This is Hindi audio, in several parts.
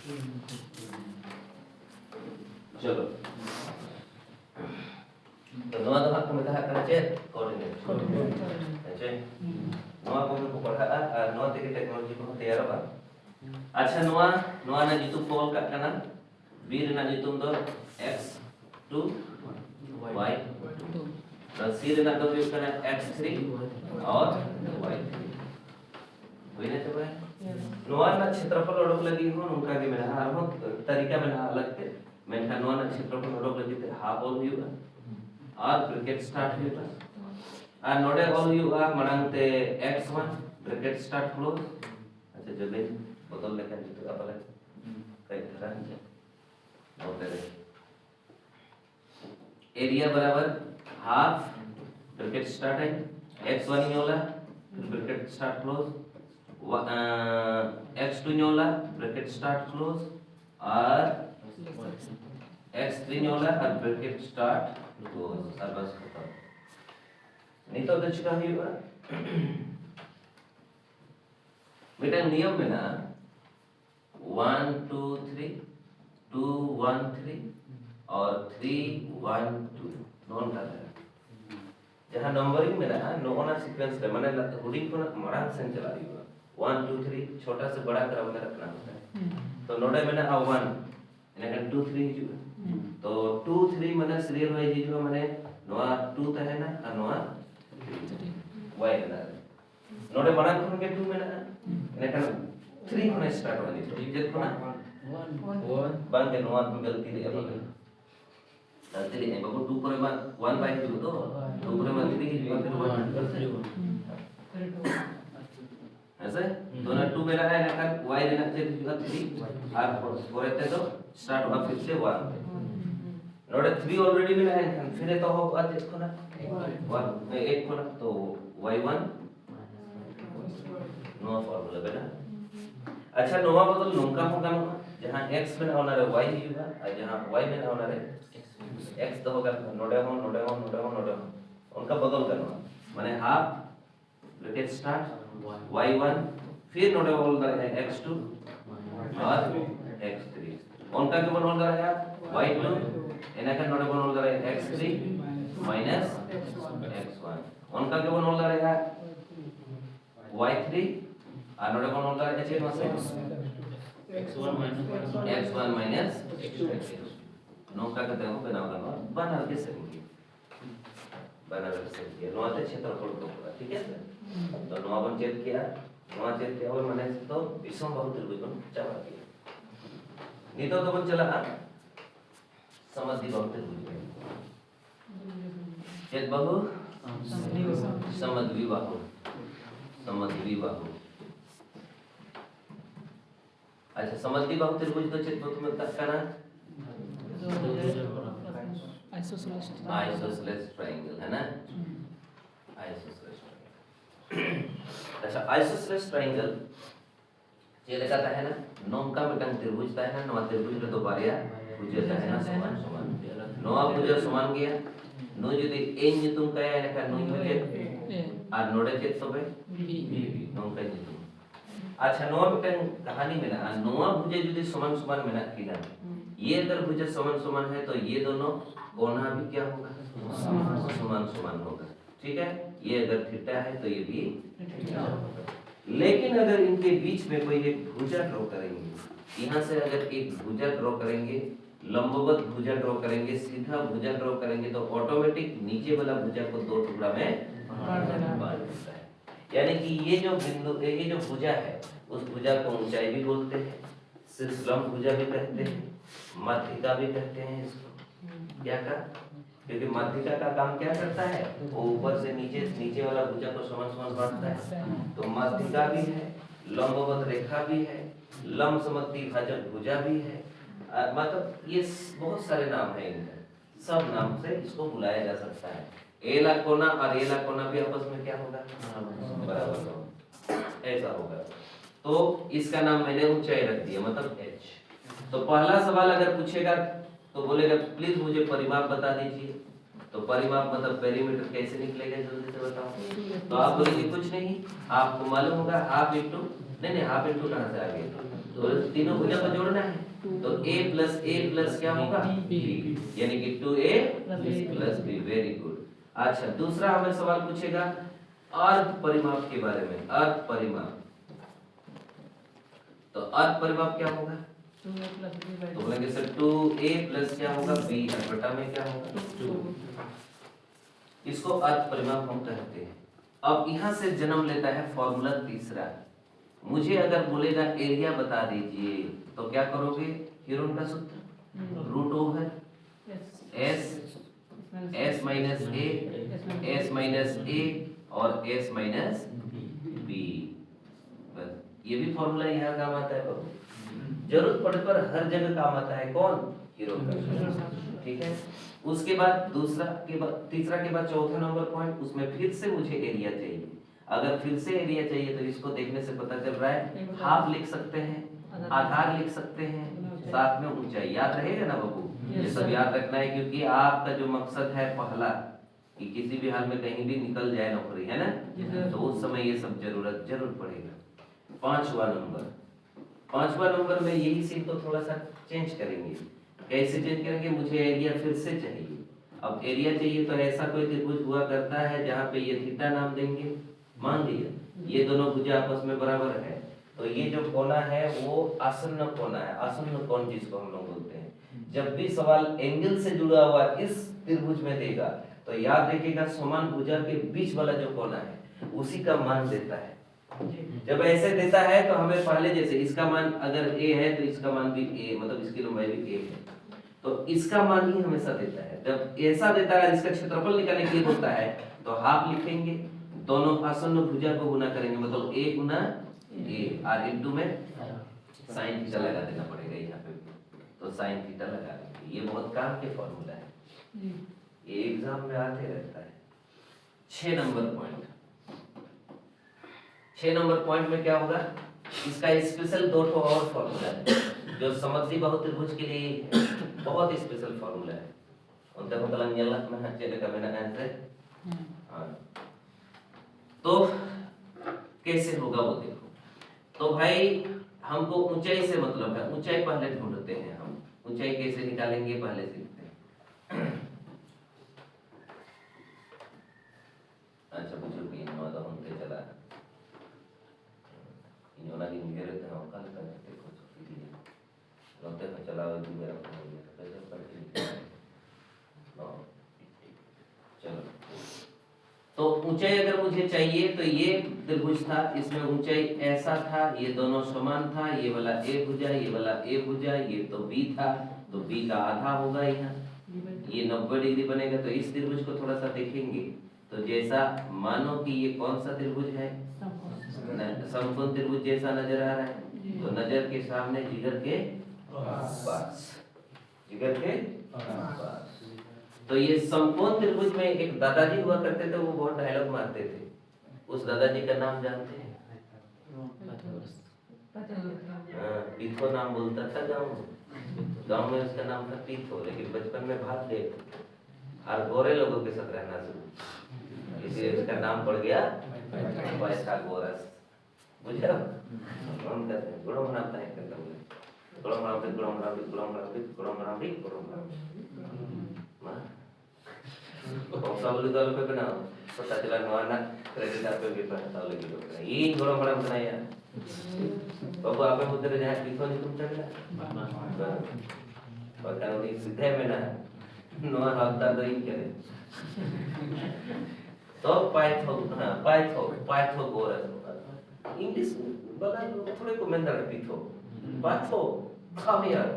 चलो तो नवा दो हाथ में कहा करना चाहिए कोऑर्डिनेट अच्छे नवा को भी पढ़ा नवा तक टेक्नोलॉजी को तैयार बा अच्छा नवा ना जितु कॉल का करना b रेना जितुम दो x 2 y 2 तो c रेना दो भी करना x 3 और y 3 वही ना तो भाई नवा ना क्षेत्रफल ओडक लगी हो उनका के मेरा हर हो तरीका में अलग थे मैं नवा ना क्षेत्रफल ओडक लगी थे हाफ ऑल हुआ और ब्रैकेट स्टार्ट हुआ और नोडे ऑल हुआ मनांते x1 ब्रैकेट स्टार्ट क्लोज अच्छा जल्दी बदल लेकर जितने का पहले कई तरह है और तेरे एरिया बराबर हाफ ब्रैकेट स्टार्ट है x1 ही होला फिर ब्रैकेट स्टार्ट क्लोज x2 होला ब्रैकेट स्टार्ट क्लोज और x3 होला और ब्रैकेट स्टार्ट क्लोज और बस खत्म नहीं तो कुछ का ही हुआ बेटा नियम में ना 1 2 3 2 1 3 और 3 1 2 नॉन का है जहां नंबरिंग में ना नोना सीक्वेंस है माने हुडिंग को ना मरान से चला रही है 1 2 3 छोटा से बड़ा क्रम में रखना होता है तो नोडे में ना 1 इनका 2 3 हिजू तो 2 3 माने सीरियल वाइज हिजू माने नोआ 2 है ना और नोआ 3 y ना नोडे बड़ा खन के 2 में ना इनका 3 होने स्टार्ट होने तो ये देखो ना 1 बांग के नोआ की गलती रे अब गलती रे बाबू 2 पर 1 बाय 2 तो 2 पर 3 हिजू फिर 1 ऐसे तो ना 2 मेरा है ना y लेना चाहिए 3 और और रहते तो स्टार्ट हुआ फिर से 1 नोट 3 ऑलरेडी मिला है फिर तो हो बात इसको ना 1 एक को ना तो y1 नो फार्मूला बेटा अच्छा नोवा बदल नोंका होगा जहां x में होना रे y ही होगा और जहां y में होना रे x तो होगा नोडे हो उनका बदल करना माने हाफ ब्रैकेट स्टार्ट y1 फिर नोडे बोल रहा है x2 और x3 उनका क्या बोल रहा है y2 इनका का नोडे बोल रहा है x3 माइनस x1 उनका क्या बोल रहा है y3 और नोडे बोल रहा है x1 माइनस नोका का देखो बनाओ बना के सही बना के सही नो आते क्षेत्रफल को ठीक है तो नो अपन चेक किया और मैंने तो विषम बाहु त्रिभुज को चापा दिया नहीं तो अपन चला समद्वि बाहु त्रिभुज चेक बाहु समद्वि बाहु अच्छा समद्वि बाहु त्रिभुज तो चेक बाहु में तक करना आइसोसेलेस ट्रायंगल है ना आइसोसेलेस ट्रायंगल अच्छा आइसोसेलेस ट्रायंगल ये लिखा है ना नोका मिटंग त्रिभुज है ना नवा त्रिभुज रे दो बारिया भुजा है ना समान नवा भुजा समान गया नो जदि ए नितुम कया है नो भुजे और नोडे चेत तबे बी नोका नितुम अच्छा नवा मिटंग कहानी में ना नवा भुजे जदि समान समान में ना किना ये अगर भुजा समान समान है तो ये दोनों कोना भी क्या होगा समान समान होगा ठीक है ये अगर थीटा है तो ये भी थीटा होगा लेकिन अगर इनके बीच में कोई एक भुजा ड्रॉ करेंगे यहाँ से अगर एक भुजा ड्रॉ करेंगे लंबवत भुजा ड्रॉ करेंगे सीधा भुजा ड्रॉ करेंगे तो ऑटोमेटिक नीचे वाला भुजा को दो टुकड़ा में बांट देता है यानी कि ये जो बिंदु ये जो भुजा है उस भुजा को ऊंचाई भी बोलते हैं सिस्लम भुजा भी कहते हैं माध्यिका भी कहते हैं इसको क्या का क्योंकि माध्यिका का काम क्या करता है वो ऊपर से नीचे वाला भुजा को समान समान बांटता है तो माध्यिका भी है लंबवत रेखा भी है लंब समद्वि भाजक भुजा भी है मतलब ये बहुत सारे नाम है इनका सब नाम से इसको बुलाया जा सकता है एला कोना और एला कोना भी आपस में क्या होगा बराबर होगा ऐसा होगा तो इसका नाम मैंने ऊंचाई रख दिया मतलब h तो पहला सवाल अगर पूछेगा तो बोलेगा प्लीज मुझे परिमाप बता दीजिए तो परिमाप मतलब पेरीमीटर कैसे निकलेगा जल्दी से बताओ तो आप बोलेंगे कुछ नहीं आपको मालूम होगा हाफ इंटू नहीं हाफ इंटू कहां से आ गया तो तीनों भुजा को जोड़ना है, तो a प्लस क्या होगा b, यानी कि 2a plus b। Very good. अच्छा, दूसरा हमें सवाल पूछेगा अर्ध परिमाप के बारे में। अर्ध परिमाप, तो अर्ध परिमाप क्या होगा? तो बोलेंगे सर 2a प्लस क्या होगा b बटा में क्या होगा 2। इसको अर्ध परिमाप हम कहते हैं। अब यहाँ से जन्म लेता है फॉर्मूला तीसरा। मुझे अगर बोलेगा एरिया बता दीजिए तो क्या करोगे? हीरोन का सूत्र रूट ओवर एस माइनस ए और एस माइनस बी। बस ये भी फॉर्मूला यहाँ काम आता है बाबू, जरूरत पड़ने पर हर जगह काम आता है। कौन? हीरो का। ठीक है, उसके बाद दूसरा के बाद तीसरा के बाद चौथा नंबर पॉइंट, उसमें फिर से मुझे एरिया चाहिए। अगर फिर से एरिया चाहिए तो इसको देखने से पता चल रहा है हाफ लिख सकते हैं, आधार लिख सकते हैं, साथ में ऊंचाई। याद रहेगा ना बाबू? ये सब याद रखना है, क्योंकि आपका जो मकसद है पहला कि किसी भी हाल में कहीं भी निकल जाए नौकरी, है ना, तो उस समय ये सब जरूर पड़ेगा। पांचवा नंबर में यही सीन को थोड़ा सा चेंज करेंगे। कैसे चेंज करेंगे? मुझे एरिया फिर से चाहिए। अब एरिया चाहिए तो ऐसा कोई त्रिभुज हुआ करता है जहाँ पे ये थीटा नाम देंगे। मान लिया ये दोनों भुजा आपस में बराबर है, तो ये जो कोना है वो आसन्न कोना है। आसन्न कोण जिसको हम लोग बोलते हैं। जब भी सवाल एंगल से जुड़ा हुआ इस त्रिभुज में देगा तो याद रखिएगा समान भुजा के बीच वाला जो कोना है उसी का मान देता है। जब ऐसे देता है तो हमें पहले जैसे इसका मान अगर a है तो इसका मान भी a, मतलब इसकी लंबाई भी a है, तो इसका मान ही हमेशा देता है। जब ऐसा देता है, इसका क्षेत्रफल निकालने के लिए बोलता है तो हाफ लिखेंगे, दोनों आसन्न भुजा को गुना करेंगे, मतलब a गुना a और इनटू में साइन थीटा लगा देना पड़ेगा यहाँ पे, तो साइन थीटा लगा देंगे। ये बहुत काम के फॉर्मूला है, ये एग्जाम में आते रहता है। 6 नंबर पॉइंट में क्या होगा? इसका स्पेशल 2 और फॉर्मूला है जो समद्वि बहुत्रिभुज के लिए है। बहुत स्पेशल फॉर्मूला है। untuk telah nyala mah jadi kamera answer. हाँ, तो कैसे होगा वो देखो। तो भाई हमको ऊंचाई से मतलब है, ऊंचाई पहले ढूंढते हैं हम। ऊंचाई कैसे निकालेंगे पहले सीखते हैं। अच्छा बुझो कि नवादा होते चला इन्होंने की मेरे थे हम कल कर देखो तो ये रोते में चला जो मेरा कैसे पढ़ चलो। तो ऊंचाई अगर मुझे चाहिए तो ये त्रिभुज था, इसमें ऊंचाई ऐसा था, ये दोनों समान था, ये वाला ए भुजा, ये वाला ए भुजा, ये तो बी था, तो बी का आधा होगा यहाँ, ये 90 डिग्री बनेगा। तो इस त्रिभुज को थोड़ा सा देखेंगे तो जैसा मानो कि ये कौन सा त्रिभुज है, समकोण त्रिभुज जैसा नजर आ रहा है। तो नजर के सामने जिगर के पास, जिगर के पास। तो ये समकोण त्रिभुज में एक दादाजी हुआ करते थे, वो बहुत डायलॉग मारते थे। उस दादाजी का नाम जानते हैं? पीथो नाम बोलता था गांव में उसका नाम था पीथो, लेकिन बचपन में भाग गए और गोरे लोगों के साथ रहना शुरू, इसलिए उसका नाम पड़ गया पैसा गोरस। बुझे? हम कहते हैं गुड़म बनाता है, कहते हैं गुड़म बनाते गुड़म बनाते गुड़म बनाते गुड़म बनाते गुड़म बनाते कौसा बोली तो पे बनाओ पता चला नवाना क्रेडिट आप पे पता लगी लोग ये गुड़म बड़ा बनाया बाबू आप में उधर जहाँ पीछे नहीं तुम चढ़ना पता नहीं सीधे में ना नवा हफ्ता तो ही करे तो पाइथागोरस इंग्लिश बड़ा थोड़े को मैं दर पीथो पाइथो come here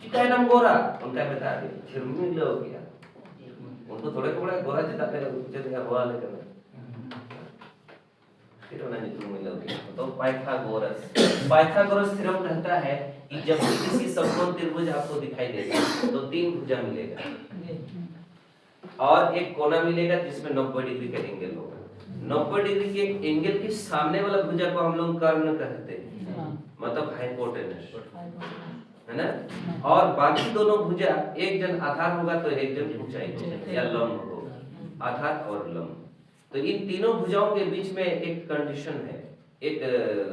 चिका नाम गोरा उनका बता दे फिर मिल लो क्या उनको थोड़े को बड़ा गोरा चिता पे जैसे हवा लेकर फिर उन्हें निकल मिल लो तो पाइथागोरस थ्योरम कहता है कि जब किसी समकोण त्रिभुज आपको दिखाई देगा तो 3 भुजा मिलेगा और एक कोना मिलेगा जिसमें 90 डिग्री का एंगल होगा। 90 डिग्री के एंगल के सामने वाला भुजा को हम लोग कर्ण कहते हैं, मतलब हाइपोटेनस, है ना। और बाकी दोनों भुजा एक जन आधार होगा तो एक जन ऊंचाई होगा या लंब होगा, आधार और लंब। तो इन तीनों भुजाओं के बीच में एक कंडीशन है एक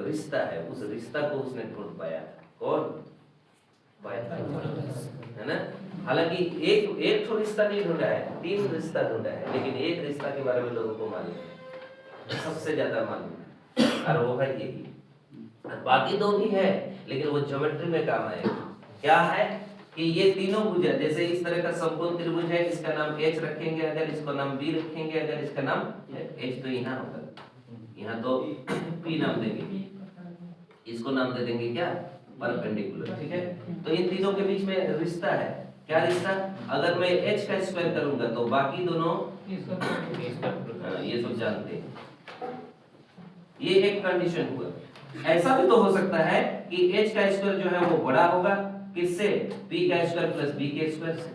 रिश्ता है, उस रिश्ता को उसने ढूंढ पाया। कौन पाया है ना? हालांकि एक ठो रिश्ता नहीं ढूंढा है, 3 रिश्ता ढूंढा है, लेकिन एक रिश्ता के बारे में लोगों को मालूम है, सबसे ज्यादा मालूम है, और वो है यही। बाकी 2 भी है, लेकिन वो ज्योमेट्री में काम आएगा। क्या है कि ये तीनों भुजा, जैसे इस तरह का समकोण त्रिभुज है, इसका नाम H रखेंगे, अगर इसको नाम B रखेंगे, अगर इसका नाम H तो यहाँ होगा, यहाँ तो P नाम देंगे, इसको नाम दे देंगे क्या, परपेंडिकुलर। ठीक है, तो इन तीनों के बीच में रिश्ता है। क्या रिश्ता? अगर मैं H का स्क्वायर करूंगा तो बाकी दोनों ये सब जानते हैं। ये एक कंडीशन हुआ। ऐसा भी तो हो सकता है कि H का स्क्वायर जो है वो बड़ा होगा किससे, P का स्क्वायर प्लस B के स्क्वायर से।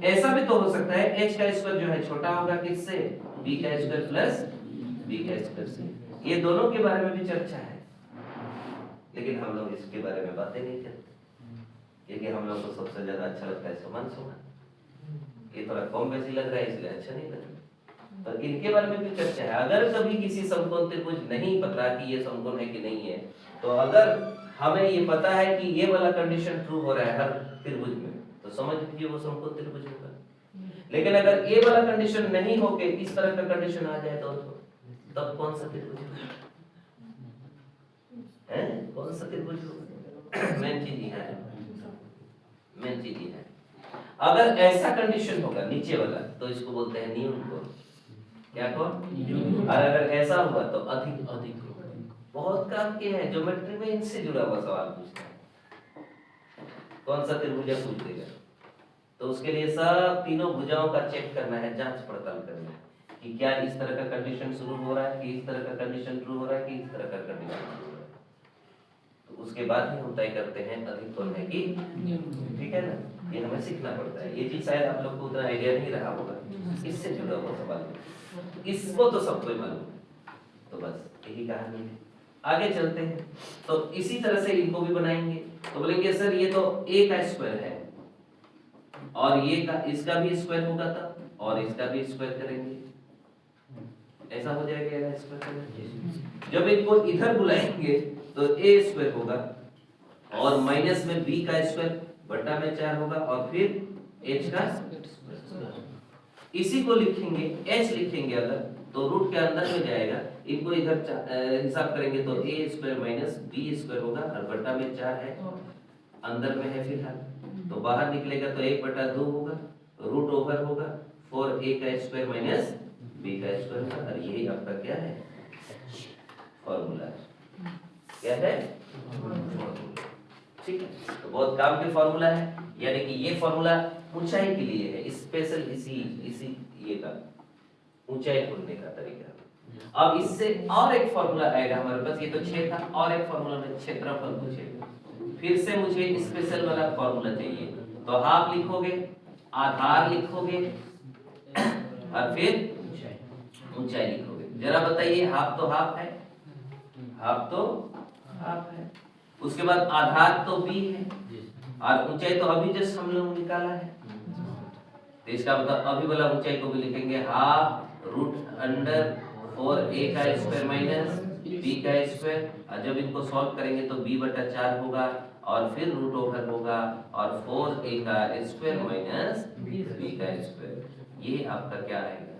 ऐसा भी तो हो सकता है H का स्क्वायर जो है छोटा होगा किससे, B का स्क्वायर प्लस B का स्क्वायर से। ये दोनों के बारे में भी चर्चा है, लेकिन हम लोग इसके बारे में बातें नहीं करते, क्योंकि हम लोग को सबसे ज्यादा अच्छा लगता है समान समान। ये थोड़ा कम बेसी लग रहा है इसलिए अच्छा नहीं लग रहा, पर इनके बारे में भी चर्चा है। अगर कभी किसी समकोण त्रिभुज नहीं पता कि ये समकोण है कि नहीं है, तो अगर हमें ये पता है कि ये वाला कंडीशन ट्रू हो रहा है हर त्रिभुज में, तो समझ लीजिए वो समकोण त्रिभुज होगा। लेकिन अगर ये वाला कंडीशन नहीं होके इस तरह का कंडीशन आ जाए तो तब कौन सा त्रिभुज होगा? कौन सा त्रिभुज होगा? मेन चीज है, मेन चीज है। अगर ऐसा कंडीशन होगा नीचे वाला तो इसको बोलते हैं न्यून कोण। क्या कोण? और अगर ऐसा हुआ तो अधिक अधिक। बहुत काम के हैं ज्योमेट्री में, इनसे जुड़ा हुआ सवाल पूछना है, कौन सा त्रिभुज पूछ देगा, तो उसके लिए सब तीनों भुजाओं का चेक करना है, जांच पड़ताल करना है कि क्या इस तरह का कंडीशन शुरू हो रहा है, कि इस तरह का कंडीशन ट्रू हो रहा है, कि इस तरह का कंडीशन ट्रू हो रहा है, तो उसके बाद ही हम तय करते हैं अधिक कोण है कि। ठीक है ना, ये हमें सीखना पड़ता है। ये चीज शायद आप लोग को उतना आइडिया नहीं रहा होगा, इससे जुड़ा हुआ सवाल, इसको तो सबको मालूम है, तो बस यही कहानी है। आगे चलते हैं, तो इसी तरह से इनको भी बनाएंगे। तो बोलेंगे सर ये तो A का स्क्वायर है और ये का इसका भी स्क्वायर होगा तब, और इसका भी स्क्वायर करेंगे, ऐसा हो जाएगा A स्क्वायर करेंगे। जब इनको इधर बुलाएंगे तो A स्क्वायर होगा और माइनस में B का स्क्वायर बटा में 4 होगा और फिर H का स्क्वायर। इसी को लिखेंगे H लिखेंगे अगर तो रूट के अंदर में जाएगा, इनको इधर हिसाब करेंगे तो A square minus B square होगा और बटा में 4 है, अंदर में है फिलहाल, तो बाहर निकलेगा तो 1/2 होगा, रूट ओवर होगा 4A का स्क्वायर माइनस B का स्क्वायर होगा, और यही आपका क्या है फॉर्मूला है। क्या है? ठीक है, तो बहुत काम के फॉर्मूला है, यानी कि ये फॉर्मूला ऊंचाई के लिए है, स्पेशल इसी ये का ऊंचाई ढूंढने का तरीका। अब इससे और एक फॉर्मूला आएगा हमारे पास, ये तो 6 था, और एक फॉर्मूला में क्षेत्रफल पूछेगा, फिर से मुझे स्पेशल वाला फॉर्मूला चाहिए, तो हाफ लिखोगे, आधार लिखोगे और फिर ऊंचाई लिखोगे। जरा बताइए, हाफ तो हाफ है, हाफ तो हाफ है, उसके बाद आधार तो b है और ऊंचाई तो अभी जस्ट हम लोग निकाला है, तो इसका मतलब अभी वाला ऊंचाई को भी लिखेंगे हाफ रूट अंडर 4A का स्क्वायर माइनस B का स्क्वायर, और जब इनको सॉल्व करेंगे तो B/4 होगा और फिर रूट ओवर होगा और 4A का स्क्वायर माइनस B का स्क्वायर। ये आपका क्या आएगा?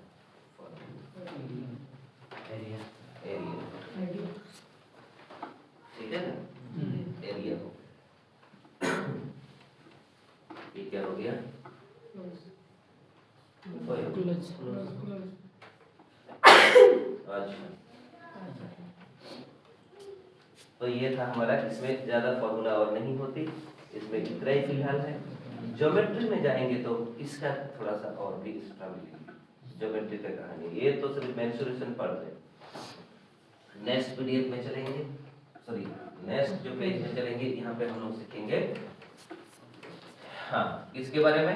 एरिया। ठीक है ना, एरिया हो। ये क्या हो गया? अच्छा, तो ये था हमारा, इसमें ज्यादा फॉर्मूला और नहीं होती, इसमें इतना ही फिलहाल है। ज्योमेट्री में जाएंगे तो इसका थोड़ा सा और भी एक्स्ट्रा मिलेगी, ज्योमेट्री का कहानी ये तो सिर्फ मेंसुरेशन पढ़ रहे। नेक्स्ट पीडीएफ में चलेंगे, सॉरी नेक्स्ट जो पेज में चलेंगे, यहाँ पे हम लोग सीखेंगे हाँ किसके बारे में,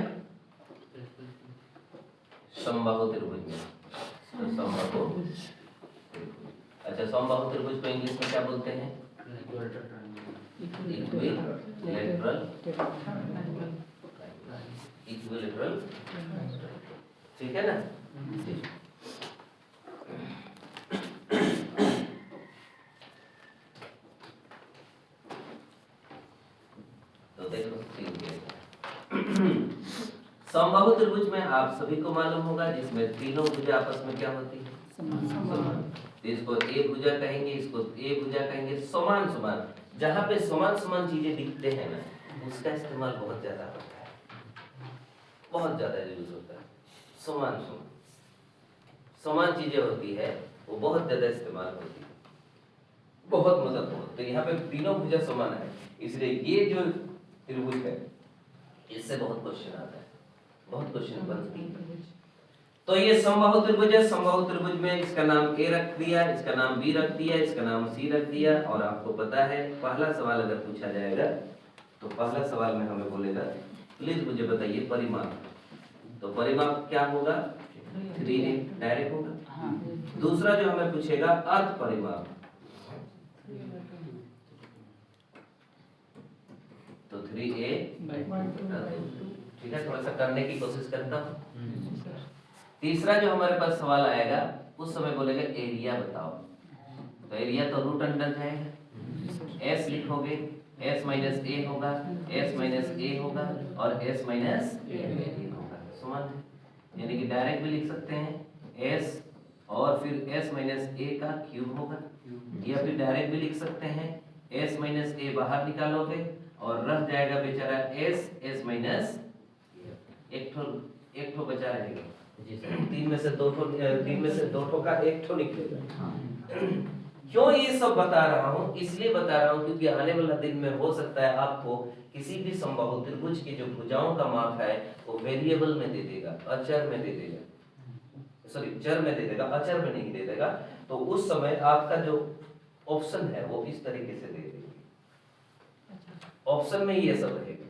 समबाहु त्रिभुज में। तो समबाहु, अच्छा समबाहु त्रिभुज को इंग्लिश में क्या बोलते हैं? इक्विलैटरल, ठीक है ना। तो देख लो सीन क्या समबाहु त्रिभुज में आप सभी को मालूम होगा जिसमें तीनों भुजा आपस में क्या होती है, समान। तो इसको ए भुजा कहेंगे, इसको ए भुजा कहेंगे, समान समान। जहाँ पे समान समान चीजें दिखते हैं ना, उसका इस्तेमाल बहुत ज्यादा होता है, बहुत ज्यादा यूज होता है। समान समान समान चीजें होती है वो बहुत ज्यादा इस्तेमाल होती है, बहुत मदद हो। तो यहाँ पे तीनों भुजा समान है, इसलिए ये जो त्रिभुज है इससे बहुत क्वेश्चन आता है, बहुत क्वेश्चन बनती है। तो ये समबाहु त्रिभुज है। समबाहु त्रिभुज में इसका नाम ए रख दिया, इसका नाम बी रख दिया, इसका नाम सी रख दिया। और आपको पता है पहला सवाल अगर पूछा जाएगा तो पहला सवाल में हमें बोलेगा प्लीज मुझे बताइए परिमाप। तो परिमाप क्या होगा, 3a डायरेक्ट होगा। दूसरा जो हमें पूछेगा अर्थ परिमाप, तो 3a, ठीक है, थोड़ा सा करने की कोशिश करता हूँ। तीसरा जो हमारे पास सवाल आएगा उस समय बोलेगा एरिया बताओ। तो एरिया तो रूट अंडर जाएगा, एस लिखोगे, एस माइनस ए होगा, एस माइनस ए होगा और एस माइनस ए होगा, समान है। यानी कि डायरेक्ट भी लिख सकते हैं एस और फिर एस माइनस ए का क्यूब होगा, या फिर डायरेक्ट भी लिख सकते हैं एस माइनस ए बाहर निकालोगे और रह जाएगा बेचारा एस, एस माइनस एक ठो बचा रहेगा। तीन में से दो ठो का एक ठो निकलेगा। क्यों ये सब बता रहा हूँ, इसलिए बता रहा हूँ क्योंकि आने वाला दिन में हो सकता है आपको किसी भी समबाहु त्रिभुज की जो भुजाओं का माप है वो वेरिएबल में दे देगा, अचर में दे देगा, सॉरी चर में दे देगा, अचर में नहीं दे देगा। तो उस समय आपका जो ऑप्शन है वो इस तरीके से दे देगा, ऑप्शन में ये सब रहेगा।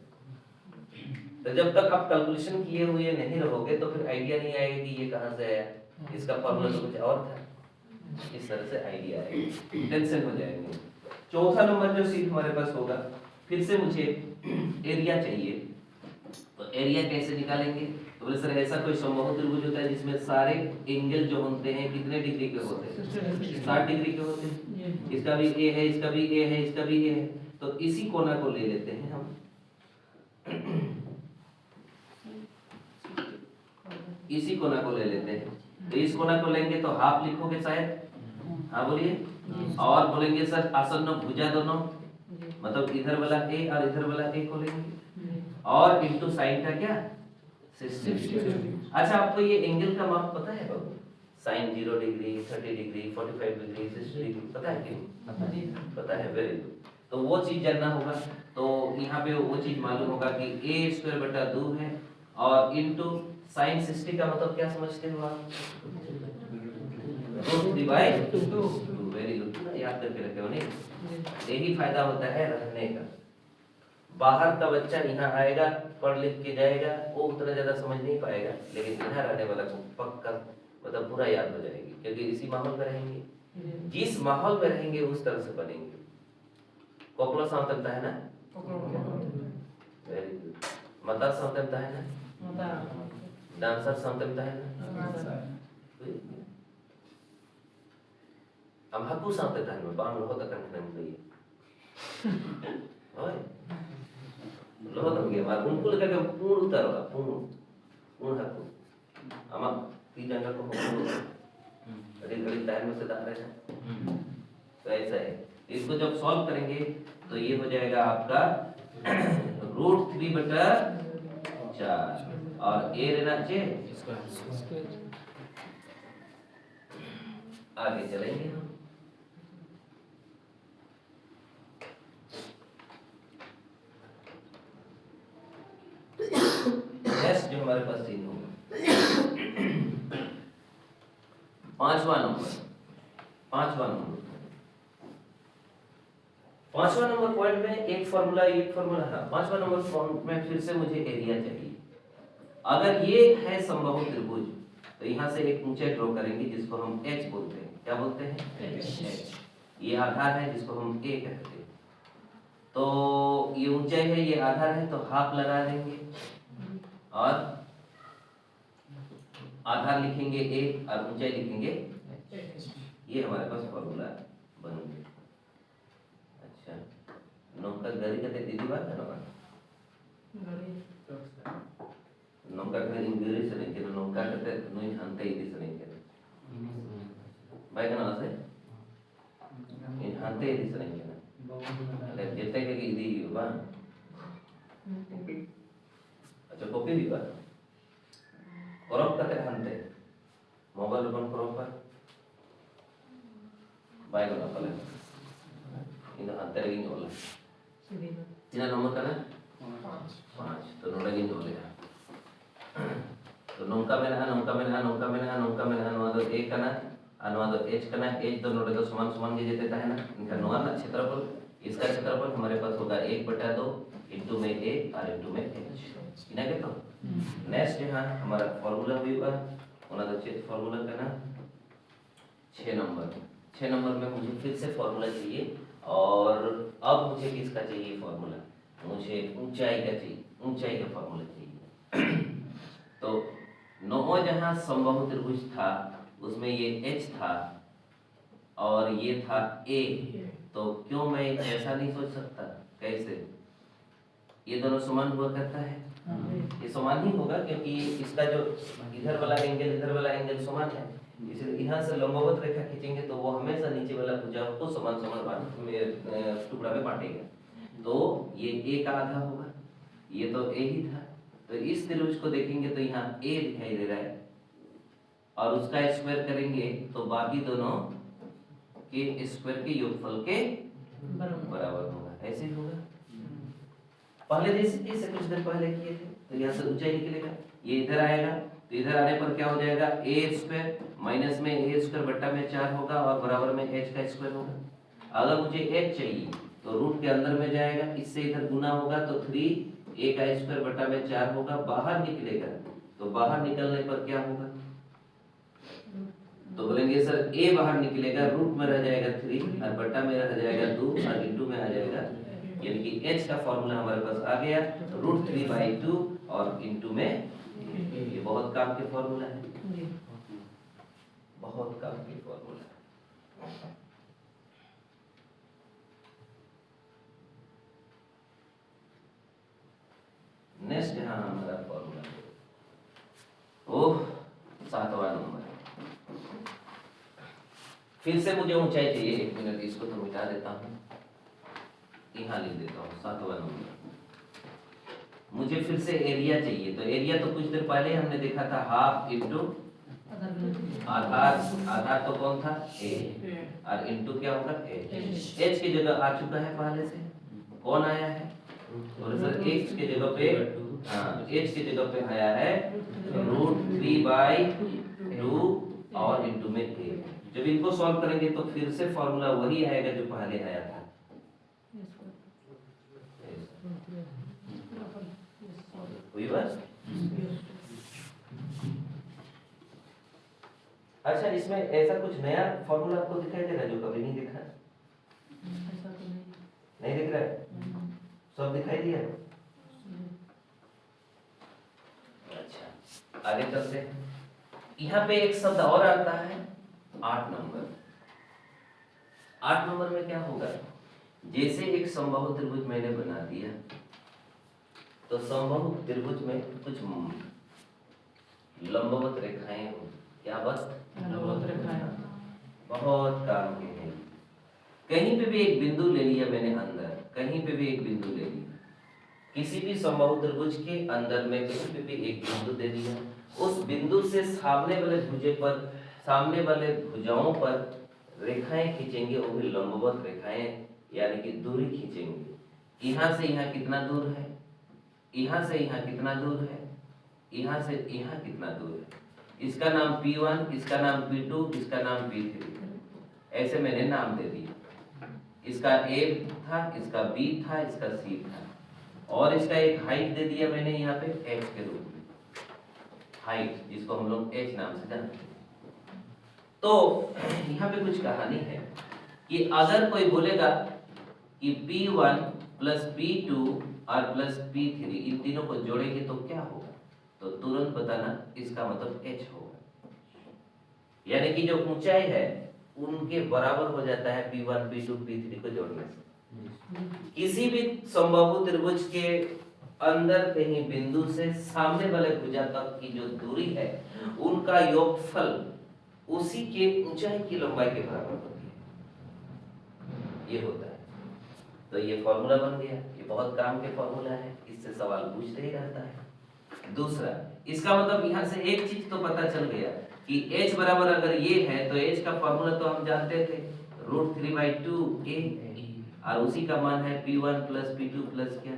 तो जब तक आप कैलकुलेशन किए हुए नहीं रहोगे तो फिर आइडिया नहीं आएगा कि ये कहाँ से आया, इसका फॉर्मूला तो कुछ और था। इस तरह से आइडिया आएगा, टेंशन हो जाएंगे। चौथा नंबर जो सीट हमारे पास होगा, फिर से मुझे एरिया चाहिए। तो एरिया कैसे निकालेंगे, तो बोले सर ऐसा कोई समबाहु त्रिभुज होता है जिसमें सारे एंगल जो होते हैं कितने डिग्री के होते हैं, 60 डिग्री के होते हैं। इसका भी ए है, इसका भी ए है, इसका भी ए है। तो इसी कोना को ले लेते हैं हम, इसी कोना को ले लेते हैं। तो इस कोना को लेंगे तो हाफ लिखोगे शायद, हाँ बोलिए। और बोलेंगे सर आसन्न भुजा दोनों, मतलब इधर वाला ए और इधर वाला ए को लेंगे और इनटू साइन का क्या 60। अच्छा आपको ये एंगल का माप पता है बाबू, sine 0 degree, 30 degree, 45 degree, 60 degree, पता है कि पता है, वेरी गुड। तो वो चीज जानना होगा। तो यहाँ पे वो चीज मालूम होगा कि a स्क्वायर बटा 2 है और इनटू साइन 60 का मतलब क्या समझते हो आप, वेरी गुड, याद करके रखे हो नहीं। यही फायदा होता है रहने का। बाहर का बच्चा यहाँ आएगा, पढ़ लिख के जाएगा, वो उतना ज्यादा समझ नहीं पाएगा, लेकिन यहाँ रहने वाला को पक्का मतलब पूरा याद हो जाएगी, क्योंकि इसी माहौल में रहेंगे, जिस माहौल में रहेंगे उस तरह से बनेंगे। कोकला सावतंता है ना, वेरी गुड। मता सावतंता है ना, डांसर सावतंता है ना, अब हकू सावतंता है ना, बांग लोग तक करने में ओए लोग तो गया बार उनको लगा कि पूर्ण उतर होगा, पूर्ण हकू अमा तीन जगह को पूर्ण घड़ी टाइम में से डाल रहे हैं। तो ऐसा है, इसको जब सॉल्व करेंगे तो ये हो जाएगा आपका √3/4 और ए रहना चाहिए। आगे चलेंगे हम, नेक्स्ट जो हमारे पास सीन होगा 5वां नंबर पॉइंट में एक फॉर्मूला है। 5वां नंबर पॉइंट में फिर से मुझे एरिया चाहिए। अगर ये है समबाहु त्रिभुज तो यहाँ से एक ऊंचाई ड्रॉ करेंगे जिसको हम एच बोलते हैं। क्या बोलते हैं, एच। ये आधार है जिसको हम ए कहते हैं। तो ये ऊंचाई है, ये आधार है, तो हाफ लगा देंगे और आधार लिखेंगे ए और ऊंचाई लिखेंगे एच। ये हमारे पास फॉर्मूला बन गया। अच्छा नौका गरी कहते दीदी बात है ना, nongka kena inggris sering kena nongka kata nui hante ini sering kena baik kenal sih ini hante ini sering kena lihat jete kayak ini bang अच्छा कॉपी भी बा क्रॉप करते हंते मोबाइल ओपन क्रॉप पर बाय करना पड़े इन हंते लगी जोला तीन नंबर करना 5 तो नोट लगी जोलेगा तो नौका में अनुवाद एक करना अनुवाद एच करना एच तो नोट तो समान समान के जेते है ना इनका नोआ ना क्षेत्रफल इसका क्षेत्रफल हमारे पास होगा 1/2 इनटू में a और इनटू में h इना के तो नेक्स्ट यहाँ हमारा फार्मूला भी होगा उन्हें तो चेक फार्मूला करना 6 नंबर में मुझे फिर से फार्मूला चाहिए और अब मुझे किसका चाहिए फार्मूला मुझे ऊंचाई का फार्मूला चाहिए तो नौ जहाँ समबाहु त्रिभुज था उसमें ये h था और ये था a तो क्यों मैं ऐसा नहीं सोच सकता कैसे ये दोनों समान हुआ करता है ये समान ही होगा क्योंकि इसका जो इधर वाला एंगल समान है इसलिए यहाँ से लंबवत रेखा खींचेंगे तो वो हमेशा नीचे वाला भुजा को समान टुकड़ा में बांटेगा तो ये a का आधा होगा ये तो a ही था तो इस त्रिभुज को देखेंगे तो यहाँ a दिखाई दे रहा है और उसका स्क्वायर करेंगे तो बाकी दोनों के स्क्वायर के योगफल के बराबर होगा ऐसे ही होगा पहले जैसे कुछ देर पहले किए थे तो यहाँ से ऊंचाई निकलेगा ये इधर आएगा तो इधर आने पर क्या हो जाएगा a स्क्वायर माइनस में a स्क्वायर बट्टा में 4 होगा और बराबर में h का स्क्वायर होगा अगर मुझे h चाहिए तो रूट के अंदर में जाएगा इससे इधर गुना होगा तो 3 a का स्क्वायर बट्टा में 4 होगा बाहर निकलेगा तो बाहर निकलने पर क्या होगा तो बोलेंगे सर a बाहर निकलेगा रूट में रह जाएगा 3 और बट्टा में रह जाएगा 2 और इनटू में आ जाएगा यानी कि h का फार्मूला हमारे पास आ गया √3/2 और इनटू में ये बहुत काम के फार्मूला है बहुत काम के फार्मूला नेक्स्ट यहाँ हमारा फार्मूला ओह 7वां नंबर फिर से मुझे ऊंचाई चाहिए 1 मिनट इसको तो मिटा देता हूँ यहाँ लिख देता हूँ 7वां नंबर मुझे फिर से एरिया चाहिए तो एरिया तो कुछ देर पहले हमने देखा था हाफ इनटू आधार तो कौन था a और इनटू क्या होगा h की जगह आ चुका है पहले से कौन आया है और सर x की जगह पे h की जगह पे आया है √3/2 और इनटू में a जब इनको सॉल्व करेंगे तो फिर से फार्मूला वही आएगा जो पहले आया था हुई बात अच्छा इसमें ऐसा कुछ नया फॉर्मूला आपको दिखाई दे रहा है जो कभी नहीं दिखा नहीं दिख रहा है सब दिखाई दिया अच्छा आगे चलते हैं यहाँ पे एक शब्द और आता है 8 नंबर में क्या होगा जैसे एक समबाहु त्रिभुज मैंने बना दिया तो समबाहु त्रिभुज में कुछ लंबवत रेखाएं हो क्या बात लंबवत रेखाएं बहुत काम के हैं कहीं पे भी एक बिंदु ले लिया मैंने अंदर कहीं पे भी एक बिंदु ले लिया किसी भी समबाहु त्रिभुज के अंदर में कहीं पे भी एक बिंदु दे दिया उस बिंदु से सामने वाले भुजाओं पर रेखाएं खींचेंगे वो भी लंबवत रेखाएं यानी कि दूरी खींचेंगे यहाँ से यहाँ कितना दूर है यहाँ से यहाँ कितना दूर है यहाँ से यहाँ कितना दूर है इसका नाम P1 इसका नाम P2 इसका नाम P3 ऐसे मैंने नाम दे दिया इसका A था इसका B था इसका C था और इसका एक हाइट दे दिया मैंने यहाँ पे H के रूप में हाइट जिसको हम लोग H नाम से जानते हैं तो यहाँ पे कुछ कहानी है कि अगर कोई बोलेगा कि P1 प्लस P2 और प्लस P3 इन तीनों को जोड़ेंगे तो क्या होगा तो तुरंत बताना इसका मतलब H होगा यानी कि जो ऊंचाई है उनके बराबर हो जाता है P1 P2 P3 को जोड़ने से किसी भी समबाहु त्रिभुज के अंदर कहीं बिंदु से सामने वाले भुजा तक की जो दूरी है उनका योगफल उसी के ऊंचाई की लंबाई के बराबर होती है, ये होता है। तो ये फॉर्मूला बन गया, ये बहुत काम के फॉर्मूला है, इससे सवाल पूछते ही रहता है। दूसरा, इसका मतलब यहाँ से एक चीज तो पता चल गया कि h बराबर अगर ये है तो h का फॉर्मूला तो हम जानते थे √3/2 a, और उसी का मान है p1 प्लस p2 प्लस क्या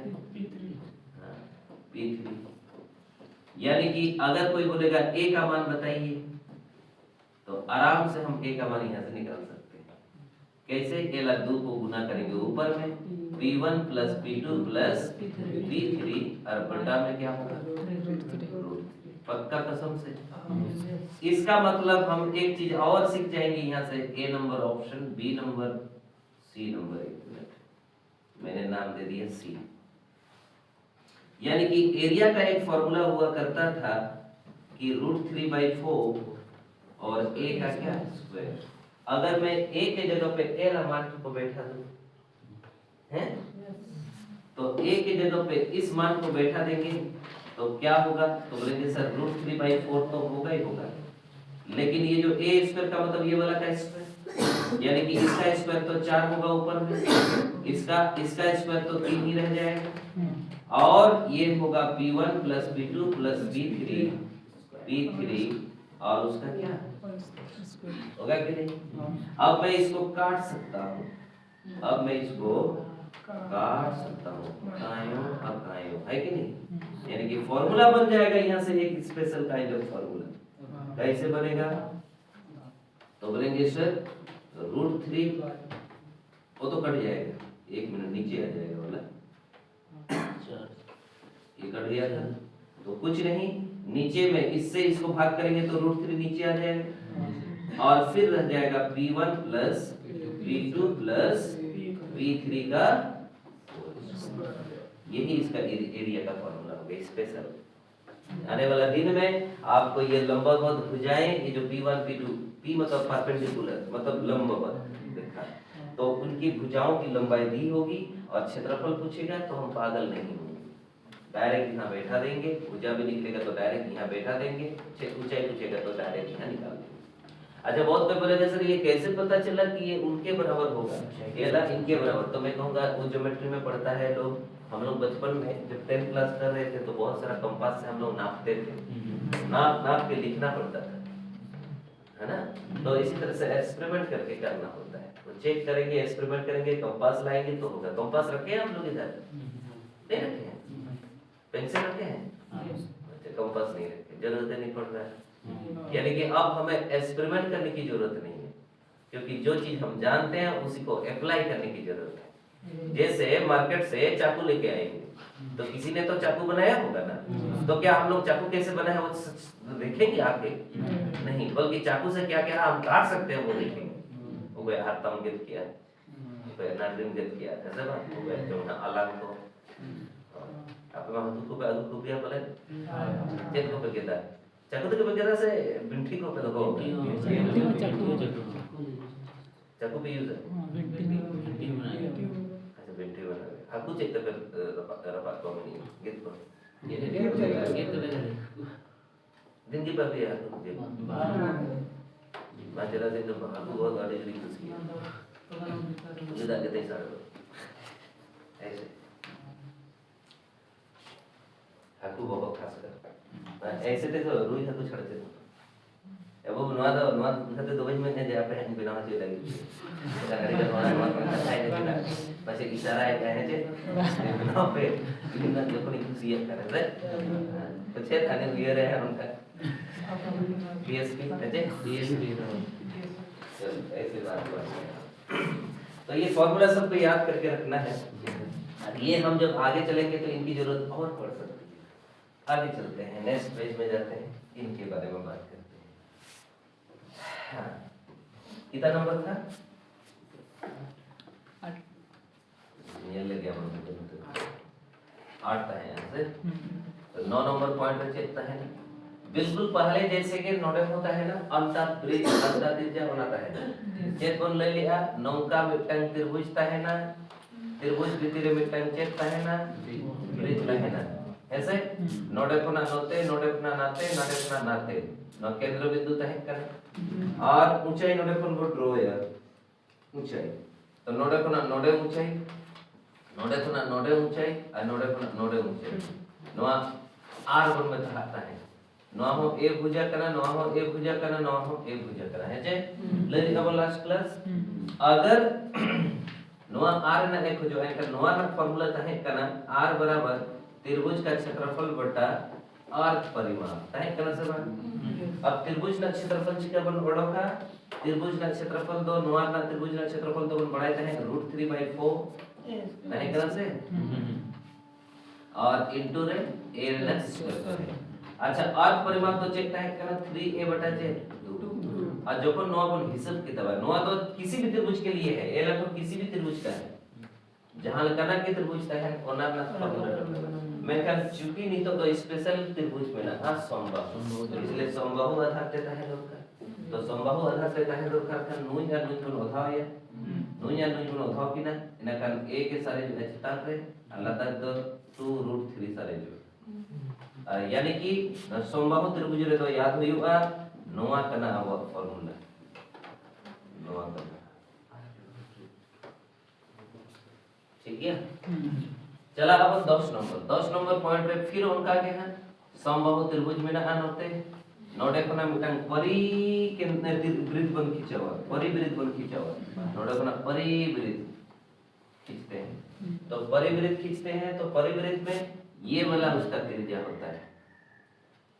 p3। यानी कि अगर कोई बोलेगा a का मान बताइए तो आराम से हम a का मान यहाँ से निकाल सकते हैं। कैसे? केवल 2 को गुना करेंगे ऊपर में p1 plus p2 plus p3 और बटा में क्या होगा पक्का कसम से। इसका मतलब हम एक चीज और सीख जाएंगे यहाँ से, A number option, B number, C number. एक मिनट, मैंने नाम दे दिया सी। यानी कि एरिया का एक फॉर्मूला हुआ करता था कि √3/4 और ए का क्या स्क्वायर। अगर मैं ए के जगह पे ए मान को बैठा दूं हैं तो ए के जगह पे इस मान को बैठा देंगे तो क्या होगा? तो बोलेंगे सर √3/4 तो होगा ही होगा, लेकिन ये जो ए स्क्वायर का मतलब ये वाला का स्क्वायर, यानी कि इसका स्क्वायर तो 4 होगा ऊपर में, इसका स्क्वायर तो 3 ही रह जाएगा, और ये होगा p1 plus p2 plus p3 और उसका क्या होगा कि नहीं? अब मैं इसको काट सकता हूँ, अब मैं इसको काट सकता हूँ, अकायो है कि नहीं? यानी कि फॉर्मूला बन जाएगा यहाँ से एक स्पेशल काइंड ऑफ फॉर्मूला। कैसे बनेगा? तो बोलेंगे सर √3 वो तो कट जाएगा, एक मिनट नीचे आ जाएगा वाला, ये कट गया था तो कुछ नहीं, नीचे में इससे इसको भाग करेंगे तो √3 नीचे आ जाएगा, और फिर रह जाएगा p1 plus p2 plus p3 का, यही इसका एरिया का फॉर्मूला हो गया स्पेशल। आने वाला दिन में आपको ये लंबवत भुजाएं, ये जो p1 p2, p मतलब परपेंडिकुलर मतलब लंबवत देखा, तो उनकी भुजाओं की लंबाई दी होगी और क्षेत्रफल पूछेगा तो हम पागल नहीं होंगे, डायरेक्ट यहाँ बैठा देंगे, भुजा भी निकलेगा तो डायरेक्ट यहाँ बैठा देंगे, ऊंचाई पूछेगा तो डायरेक्ट यहाँ निकाल देंगे। अच्छा, बहुत कोई बोलेगा सर ये कैसे पता चला कि ये उनके बराबर होगा, केला इनके बराबर? तो मैं कहूँगा वो ज्योमेट्री में पढ़ता है लोग, हम लोग बचपन में जब 10th क्लास कर रहे थे तो बहुत सारा कंपास से हम लोग नापते थे, नाप के लिखना पड़ता था, है ना? तो इसी तरह से एक्सपेरिमेंट करके करना होता है, तो चेक करेंगे, एक्सपेरिमेंट करेंगे, कंपास लाएंगे तो होगा। कंपास रखे हैं हम लोग इधर? नहीं रखे हैं। पेंसिल रखे हैं? अच्छा, कंपास नहीं रखे, जरूरत नहीं पड़ रहा है। यानी कि अब हमें एक्सपेरिमेंट करने की जरूरत नहीं है, क्योंकि जो चीज हम जानते हैं उसी को अप्लाई करने की जरूरत है। जैसे मार्केट से चाकू लेके आएंगे तो किसी ने तो चाकू बनाया होगा ना, तो क्या हम लोग चाकू कैसे बना है वो देखेंगे आके? नहीं, बल्कि चाकू से क्या क्या हम काट सकते हैं वो देखेंगे। वो कोई हाथम गिर किया, कोई नार्डिन गिर किया, ऐसा बात हो गया जो ना अलग को apa mah tuh aku biar boleh cek ko pagkita चाकू तो वगैरह से बिंठी को पे लगाओ, चाकू पे यूज है, बिंठी बनाए, अच्छा बिंठी बनाए, aku cek tapi rapat को नहीं gitu को ये gitu दिन की बात है aku मुझे माजरा दिन तो aku बहुत गाड़ी चली उसकी ये दाग देते सारे ऐसे aku बहुत खास कर ऐसे तो रोई है तो छड़ते अब वो नवा खाते तो वही में जे आप हैं बिना से लगी गाड़ी का नवा खाए ना बस एक इशारा है कहे जे बिना पे बिना जो कोई खुशी है करे तो छे थाने हुए रहे हैं उनका पीएसपी अजय पीएसपी ऐसे बात हुआ। तो ये फॉर्मूला सबको याद करके रखना है, ये हम जब आगे चलेंगे तो इनकी जरूरत और पड़ सकती है। आगे चलते हैं, नेक्स्ट पेज में जाते हैं, इनके बारे में बात करते हैं। हाँ, कितना नंबर था? 8 ये ले गया मतलब 8 था यहाँ से, तो 9 नंबर पॉइंट चेकता है ना, बिल्कुल पहले जैसे कि नोटे होता है ना, अंता ब्रिज अंता त्रिज्या बनाता है, चेक कौन ले लिया? नौका में टंग त्रिभुज है ना, त्रिभुज भितरे मिटन चेक तहना ब्रिज तहना ऐसे नोडे खुना नोते नोडे खुना नाते नोडे खुना नाते न केंद्र बिंदु तहन कर और ऊंचाई नोडे खुन को ड्रॉ यार ऊंचाई तो नोडे खुना नोडे ऊंचाई नोडे खुना नोडे ऊंचाई और नोडे खुना नोडे ऊंचाई नोआ आर बन में तहता है नोआ हो ए भुजा करना नोआ हो ए भुजा करना नोआ हो ए भुजा करना है जे लेनी अब लास्ट क्लास अगर नोआ आर ना एक जो है का नोआ ना फार्मूला तहे करना आर बराबर त्रिभुज का क्षेत्रफल बटा अर्ध परिमाप तहे करना सब अब त्रिभुज का क्षेत्रफल का बन बड़ो का त्रिभुज का क्षेत्रफल दो नोआ ना त्रिभुज का क्षेत्रफल दो बन बढ़ाए तहे √3/4 तहे करना से और इनटू रे a + स्क्वायर अच्छा अर्ध परिमाप तो चेक है करना 3a बटा z और जो को नोआ बन हिसाब किताब है नोआ तो किसी भी त्रिभुज के लिए है a लगभग किसी भी त्रिभुज का है जहां लगाना के त्रिभुज का है ओना ना फार्मूला मैं कह चूंकि नहीं तो स्पेशल त्रिभुज में ना समबाहु इसलिए समबाहु आधार देता है लोग का तो समबाहु आधार देता है लोग का नून या नून को उठाओ या नून या नून को उठाओ कि ना इना कान a के सारे जो है चितान रे अल्लाह तक तो 2√3 सारे जो यानी कि समबाहु त्रिभुज रे तो याद हुआ नोआ कना अब फार्मूला नोआ कना ठीक है चला अब 10 नंबर पॉइंट रे फिर उनका के है समबाहु त्रिभुज में ना होते नोडे कोना मिटंग परी के वृत्त बन खींचावा परिवृत्त बन खींचावा नोडे कोना परिवृत्त खींचते हैं तो परिवृत्त खींचते हैं तो परिवृत्त में ये वाला उसका त्रिज्या होता है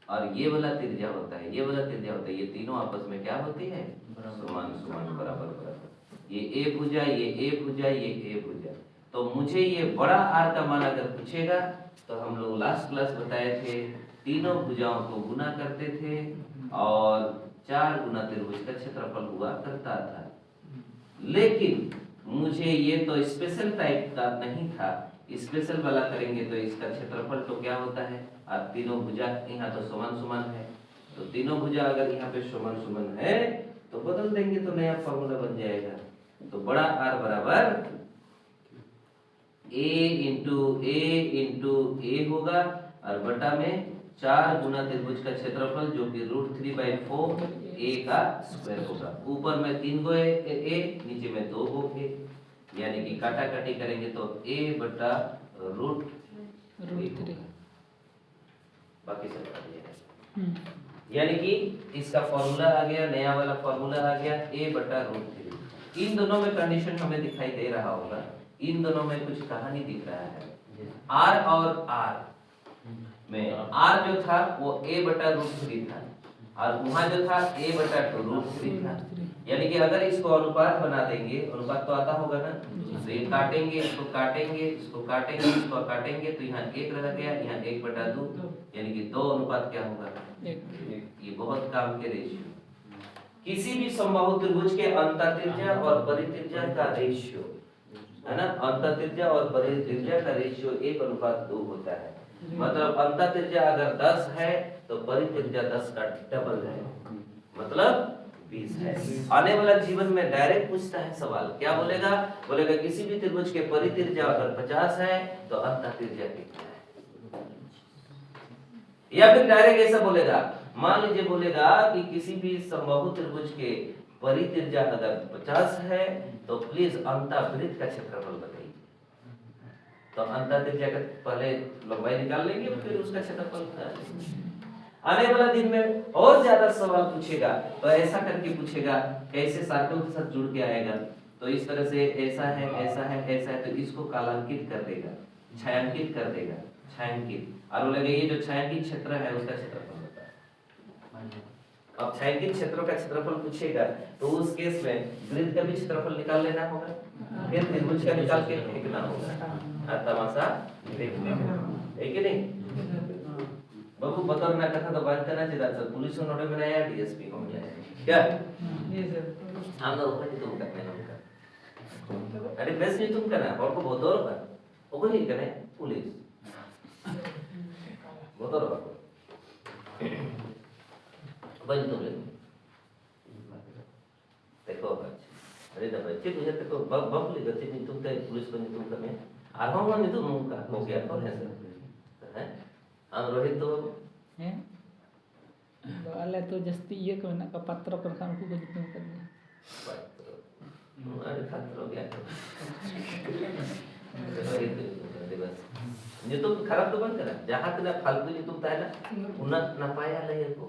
और ये वाला त्रिज्या होता है ये वाला त्रिज्या होता है ये तीनों आपस में क्या होती है समान समान बराबर बराबर ये a भुजा ये a भुजा ये a भुजा तो मुझे ये बड़ा r का मान अगर पूछेगा तो हम लोग लास्ट क्लास बताए थे तीनों भुजाओं को गुना करते थे और 4 गुना त्रिभुज का क्षेत्रफल हुआ करता था लेकिन मुझे ये तो स्पेशल टाइप का नहीं था स्पेशल वाला करेंगे तो इसका क्षेत्रफल तो क्या होता है और तीनों भुजा यहाँ तो समान समान है तो तीनों भुजा अगर यहाँ पे समान समान है तो बदल देंगे तो नया फॉर्मूला बन जाएगा तो बड़ा R बराबर a होगा और बटा में 4 गुना त्रिभुज का क्षेत्रफल जो कि √3/4 a का स्क्वायर होगा ऊपर में 3 गो a नीचे में 2 गो a यानी कि काटा काटी करेंगे तो a बटा √3 बाकी सब काट दिया यानी कि इसका फॉर्मूला आ गया नया वाला फॉर्मूला आ गया a बटा √3 इन दोनों में कंडीशन हमें दिखाई दे रहा होगा इन दोनों में कुछ कहानी दिख रहा है r और r में r जो था वो a बटा √3 था और वहां जो था a बटा √3 था यानी कि अगर इसको अनुपात बना देंगे अनुपात तो आता होगा ना तो ये काटेंगे इसको काटेंगे इसको काटेंगे इसको काटेंगे तो यहाँ 1 रह गया यहाँ 1/2 यानी कि 2 अनुपात क्या होगा ये बहुत काम के रेशियो किसी भी समबाहु त्रिभुज के अंतःत्रिज्या और परित्रिज्या का रेशियो है ना अंतःत्रिज्या और परित्रिज्या का रेशियो 1:2 होता है मतलब अंतःत्रिज्या अगर 10 है तो परित्रिज्या 10 का डबल है मतलब 20 है आने वाला जीवन में डायरेक्ट पूछता है सवाल क्या बोलेगा बोलेगा किसी भी त्रिभुज के परित्रिज्या अगर 50 है तो अंतःत्रिज्या कितना है या फिर डायरेक्ट ऐसा बोलेगा मान लीजिए बोलेगा कि किसी भी समबाहु त्रिभुज के परित्रिज्या अगर 50 है तो प्लीज अंतःवृत्त का क्षेत्रफल बताइए तो अंतःत्रिज्या का पहले लंबाई निकाल लेंगे फिर उसका क्षेत्रफल आने वाला दिन में और ज्यादा सवाल पूछेगा तो ऐसा करके पूछेगा कैसे सार्कों के साथ जुड़ के आएगा तो इस तरह से ऐसा है ऐसा है ऐसा है तो इसको कालांकित कर देगा छायांकित कर देगा छायांकित और बोलेगा ये जो छायांकित क्षेत्र है उसका क्षेत्रफल बताओ अब छायांकित क्षेत्रों का क्षेत्रफल पूछेगा तो उस केस में वृत्त का भी क्षेत्रफल निकाल लेना होगा फिर त्रिभुज का निकाल के फेंकना होगा तमाशा देखना है कि नहीं बाबू बतौर ना कथा तो बात करना चाहिए सर पुलिस नोटे में आया डीएसपी हो जाए क्या ये सर हम लोग को तुम करने होगा अरे बेस नहीं तुम करना और को बहुत और बात वो ही करने पुलिस बहुत और बात बन तो ले देखो अरे दबाई ᱪᱮᱫ ᱩᱭᱦᱟᱹᱨ ᱛᱮᱠᱚ ᱵᱟᱢ ᱞᱟᱹᱭ ᱪᱮᱫ ᱧᱩᱛᱩᱢ ᱛᱮ ᱯᱩᱞᱤᱥ ᱠᱚ ᱧᱩᱛᱩᱢ ᱠᱟᱜ ᱢᱮᱭᱟ ᱟᱨᱦᱚᱸ ᱚᱱᱟ ᱧᱩᱛᱩᱢ ᱱᱚᱝᱠᱟ ᱠᱚᱜᱮᱭᱟ ᱠᱚ ᱦᱮᱸ ᱥᱮ ᱟᱢ ᱨᱳᱦᱤᱛ ᱫᱚ ᱦᱮᱸ ᱟᱞᱮ ᱛᱚ ᱡᱟᱹᱥᱛᱤ ᱤᱭᱟᱹ ko ᱢᱮᱱᱟᱜ ᱠᱚᱣᱟ ᱯᱟᱛᱨᱚ ko ᱠᱷᱟᱱ ᱩᱱᱠᱩ ko ᱧᱩᱛᱩᱢ ᱠᱟᱫᱤᱧᱟ ᱟᱹᱰᱤ ᱠᱷᱟᱛᱨᱚ ᱜᱮᱭᱟ ᱠᱚ ᱨᱳᱦᱤᱛ ᱫᱤᱵᱚᱥ nyutum kharap do bang kara jahan tina faltu nyutum tahena unat napaya lay ko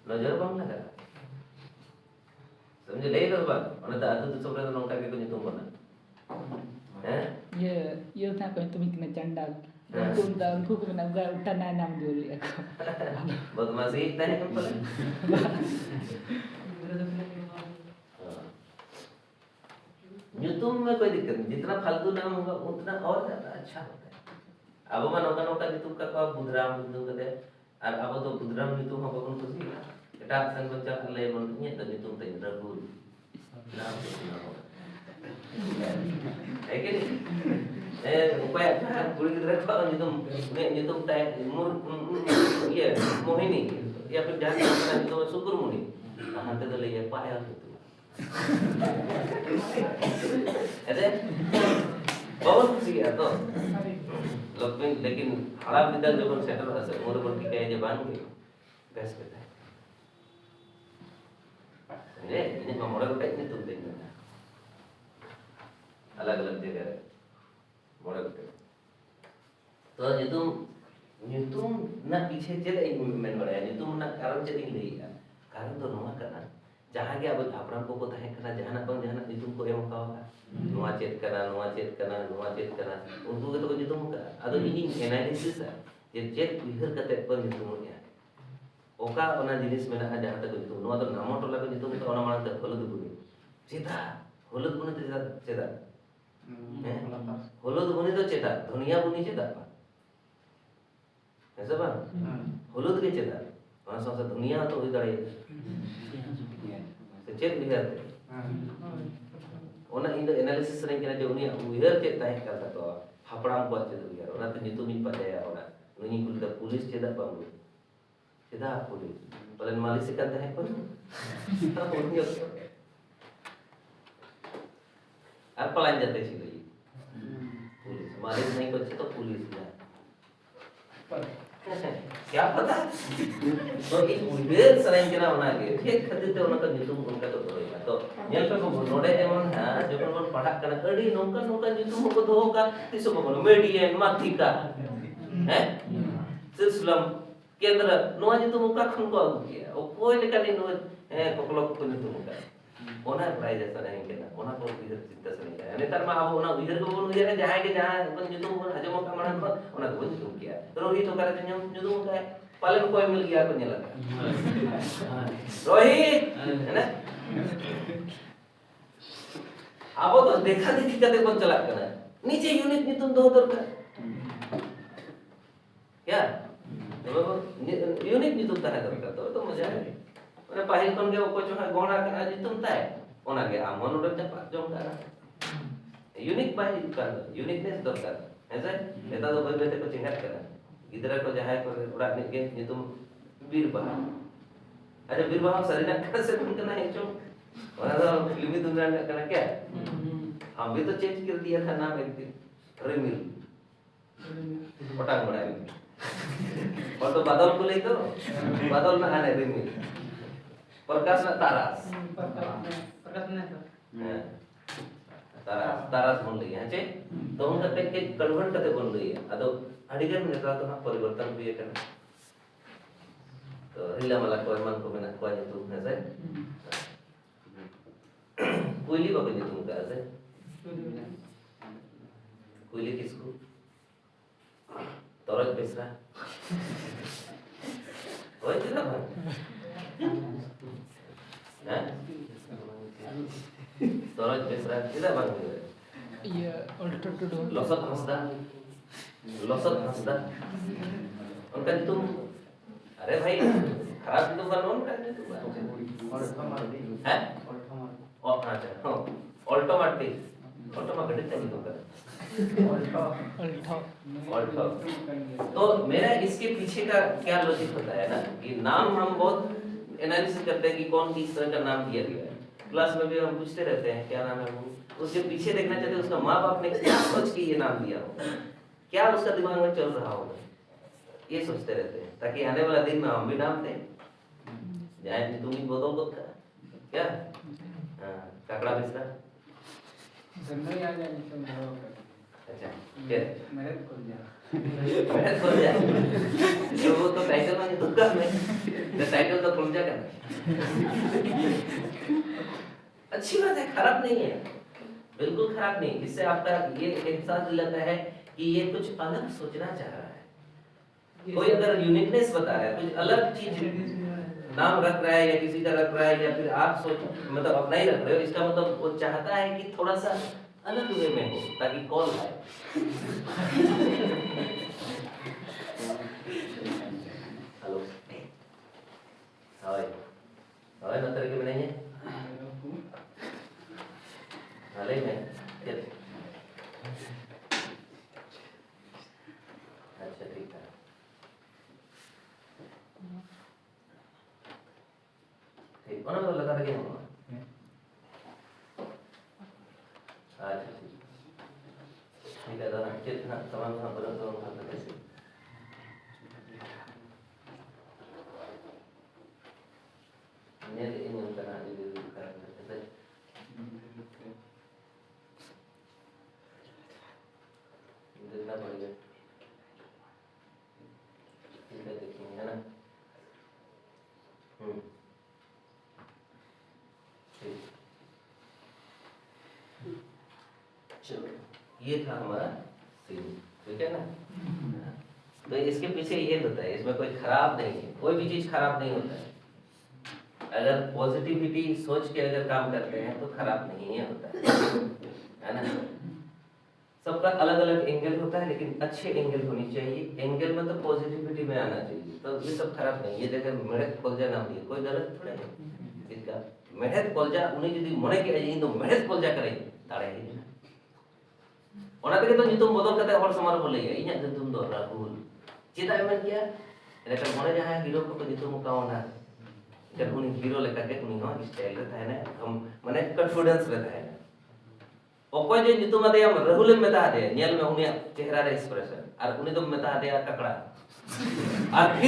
नजर bang laga समझे ले लो bang ona ta atu tu sobra nongka ke ko nyutum bana Iya tak ko itu mikna candal unku ko na ga utana nam dulu ako बदमाशी इतना है तुम पर न्यूतुम में कोई दिक्कत नहीं जितना फालतू नाम होगा उतना और ज्यादा अच्छा होता है अब मैं नौका नौका न्यूतुम का कब बुधराम न्यूतुम का दे और अब तो बुधराम न्यूतुम हम अपन खुशी ना एटा सन बच्चा ले मन नहीं तो न्यूतुम तो इंद्रपुर नाम सुना होगा है कि नहीं उपाय अच्छा पूरी की तरह करो न्यूतुम टाइ मुर ये मोहिनी या फिर जहाँ न्यूतुम सुकुरमुनि वहाँ तक ले ये पाया ऐसे बहुत खुशी है तो लोग लेकिन हड़ाप विदल जब सेटल है मोर पर की कहे जबान के बेस करता है समझे इन्हें मैं मोड़ा को टाइप नहीं तुम देखना अलग अलग जगह मोड़ा को तो ᱧᱩᱛᱩᱢ ना पीछे चले मेन बड़ा ᱧᱩᱛᱩम ना कारण चले नहीं है कारण तो नोआ करना जहाँ के अब आपराम को तहे करना जहाँ बंग जहाँ ᱧᱩᱛᱩम को एम का नोआ चेत करना उनको के तो ᱧᱩᱛᱩम का अदो इनी एनालिसिस जे चेत उइहर कते पर ᱧᱩᱛुम या ओका ओना जिनिस मेना जहाँ तक ᱧᱩᱛुम नोआ तो नामो टोला को ᱧᱩᱛुम का ओना मानते हलुद बुनी चेता हलुद बुनी तो चेता हलुद बुनी तो चेता धनिया बुनी चेता ऐसा बा हलुद के चेता ओना संसा दुनिया तो हुई दाड़े से चेत उइहर ते ओना इन एनालिसिस रे केना जे उनी उइहर चेत ताहे करता तो हापड़ाम को चेत उइहर ओना ते ᱧᱩᱛᱩम इन पाया ओना उनी कुल का पुलिस चेदा बांगु चेदा पुलिस पलन मालिक से कहता है पर उनी आप पलान जाते छी पुलिस मालिक नहीं को तो पुलिस है क्या पता तो एक उइहर सराइन केना ओना के ठीक खातिर ते ओना का ᱧᱩᱛᱩम उनका तो करेगा तो नेल पे को नोडे एमन है जब मन पढ़ा करना अड़ी नोका नोका ᱧᱩᱛᱩम को दो का तिसो को मेडियन माथिका है सिस्लम केंद्र नोआ ᱧᱩᱛᱩम का खन को आगु किया ओ कोई लेका नहीं नो कोकलो को ᱧᱩᱛुम का ओना प्राइज सराइन केना ओना को उइहर चिंता सराइन है नेतार मा अब ओना उइहर को बोल उइहर जहां के जहां बन ᱧᱩᱛᱩम को हजम का मानन को ओना को ᱧᱩᱛुम किया रोहित ओकरा ते ᱧᱩᱛुम का पालन कोई मिल गया को नेला रोहित है ना अब तो देखा देखी कते बन चला करना नीचे यूनिट ᱧᱩᱛᱩम दो दरकार क्या यूनिट ᱧᱩᱛᱩम ताहे दरकार तो मजा है माने पाहिल कोन के को जो है गोणा का ᱧᱩᱛᱩम ताहे ओना के आमन उडर चपा जों का यूनिक पाहिल का यूनिकनेस दरकार ऐसा एता तो भाई बेटे को चिन्हत करना गिदरा को जहां को उड़ा के ᱧᱩᱛᱩम बीरबहा अरे बीरबहा सरीना का से तुम करना है जो ओना तो फिल्मी दुनिया में करना क्या हम भी तो चेंज कर दिया था नाम एक दिन रिमिल पटांग बनाए और तो बादल को ले तो बादल ना आने रिमिल प्रकाश ना तारास प्रकाश ना तारास बन रही है चे तो उनका के कन्वर्ट करते बन रही है अदो अडिगन नेता तो ना परिवर्तन भी है करना तो रिला मला को मन को मेना को ᱧᱩᱛᱩम है से कोयली बाबा ᱧᱩᱛᱩम का है कोयली किसको तोरज बेसरा ओए तेरा भाई हैं तोरज बेसरा तेरा भाई Iya alter to do लसत Hansda उनका तुम अरे भाई खराब तो बनो उनका तुम हैं और अच्छा हां ऑटोमेटिक तक तो कर ऑल्टो तो मेरा इसके पीछे का क्या लॉजिक होता है ना कि नाम हम बहुत एनालिसिस करते हैं कि कौन किस तरह का नाम दिया गया है क्लास में भी हम पूछते रहते हैं क्या नाम है वो, उसके पीछे देखना चाहते हैं उसका माँ बाप ने क्या सोच के ये नाम दिया हो, क्या उसका दिमाग में चल रहा होगा, ये सोचते रहते हैं ताकि आने वाला दिन में हम भी नाम दें जाए तुम ही बोतल को क्या काकड़ा मिश्रा। जंगल आ जाए तो वो अच्छा क्या मेरे को जा मेहनत हो जाए जो वो तो टाइटल में दुख में द टाइटल तो खुल जाएगा। अच्छी बात है, खराब नहीं है, बिल्कुल खराब नहीं। इससे आपका ये एहसास दिलाता है कि ये कुछ अलग सोचना चाह रहा है, कोई अगर यूनिकनेस बता रहा है, कुछ अलग चीज नाम रख रहा है या किसी का रख रहा है या फिर आप सोच मतलब अपना ही रख रहे हो, इसका मतलब वो चाहता है कि थोड़ा सा अलग वे में हो ताकि कॉल आए। हेलो हाय हाय ना तरीके में नहीं है हाल ही में अच्छा ठीक है ठीक होना तो लगा रखे हम अच्छा ठीक है दादा कितना सामान हम बना तो हम कैसे नेल इन करना है करते देखना पड़ेगा ठीक है देखेंगे है ना ठीक चलो ये था हमारा सीन ठीक है ना। तो इसके पीछे ये होता है, इसमें कोई खराब नहीं है, कोई भी चीज खराब नहीं होता है। अगर पॉजिटिविटी सोच के अगर काम करते हैं तो खराब नहीं है होता है ना। सबका अलग अलग एंगल होता है लेकिन अच्छे एंगल होनी चाहिए, एंगल में तो पॉजिटिविटी में आना चाहिए, तो ये सब खराब नहीं। ये देखो मेहनत कोलजा नाम दिए, कोई गलत थोड़े है इसका। मेहनत कोलजा उन्हें यदि मने के इन तो मेहनत कोलजा करें ताड़े ही ओना तक तो नितुम बदल कते हर समार बोले इኛ नितुम दो राहुल चेता में क्या एटा मने जहां हीरो को नितुम कावना जब उन्हीं हीरो लेकर के उन्हीं हो स्टाइल रहता है ना, हम माने कॉन्फिडेंस रहता है ना। ओको जे नितुम आदे हम राहुल में मता दे नेल में उन्हीं चेहरा रे एक्सप्रेशन और उन्हीं तो मता दे ककड़ा और